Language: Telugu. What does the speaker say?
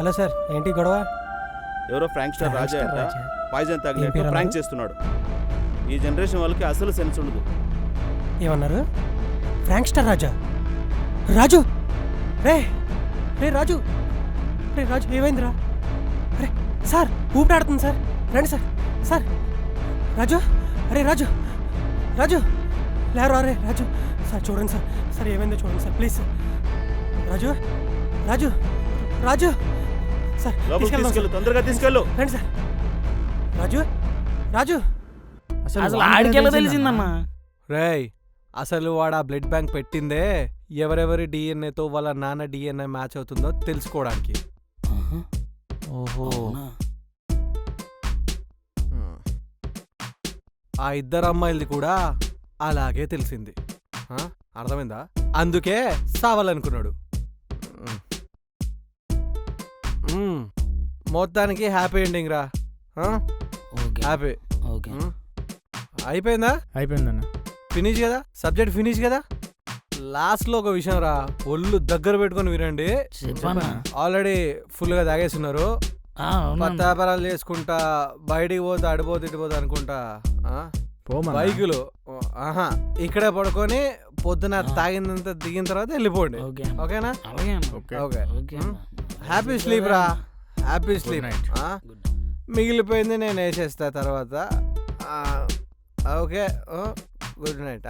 హలో సార్, ఏంటి గొడవ? ఎవరో ఫ్రాంక్ స్టార్ రాజా అంట రాజా. పాయిజన్ తాగినట్టు పేరు ప్రాంక్ అన్నారు? చేస్తున్నాడు. ఈ జనరేషన్ వాళ్ళకి అసలు సెన్స్ ఉండదు. ఏమన్నారు? ఫ్రాంక్ స్టార్ రాజా? రాజు రే రే రాజు, రే రాజు ఏమైందిరా? అరే సార్, ఊపిరాడుతుంది సార్, రండి సార్. సార్ రాజు, అరే రాజు, రాజు లేరు, అరే రాజు సార్ చూడండి సార్, సార్ ఏమైందో చూడండి sir please sir. Raju Raju Raju sir లోపలికి తీసుకెళ్దాం తీసుకెళ్ళు, సార్. తొందరగా తీసుకెళ్ళు. రండి సార్. రాజు రాజు అసలు ఆడికెలా తెలిసిందన్నా? రేయ్, అసలు వాడు ఆ బ్లడ్ బ్యాంక్ పెట్టిందే ఎవరెవరి డిఎన్ఏతో వాళ్ళ నాన్న డిఎన్ఏ మ్యాచ్ అవుతుందో తెలుసుకోవడానికి. ఓహో, ఆ ఇద్దరు అమ్మాయిలది కూడా అలాగే తెలిసింది. అర్థమైందా? అందుకే సావాలనుకున్నాడు. మొత్తానికి హ్యాపీ ఎండింగ్ రా. హ్యాపీ అయిపోయిందా? అయిపోయిందన్న. ఫినిష్ కదా, సబ్జెక్ట్ ఫినిష్ కదా. లాస్ట్ లో ఒక విషయం రా, ఒళ్ళు దగ్గర పెట్టుకొని వినండి. ఆల్రెడీ ఫుల్ గా తాగేస్తున్నారు, పత్తాపరాలు చేసుకుంటా బయటికి పోతే అడిపోతే ఇటుపోతే అనుకుంటా బైకులు ఇక్కడే పడుకొని పొద్దున తాగిందంతా దిగిన తర్వాత వెళ్ళిపోండి. ఓకేనా? ఓకే. హ్యాపీ స్లీప్ రా, హ్యాపీ స్లీప్. మిగిలిపోయింది నేను వేసేస్తా తర్వాత. Okay, good night.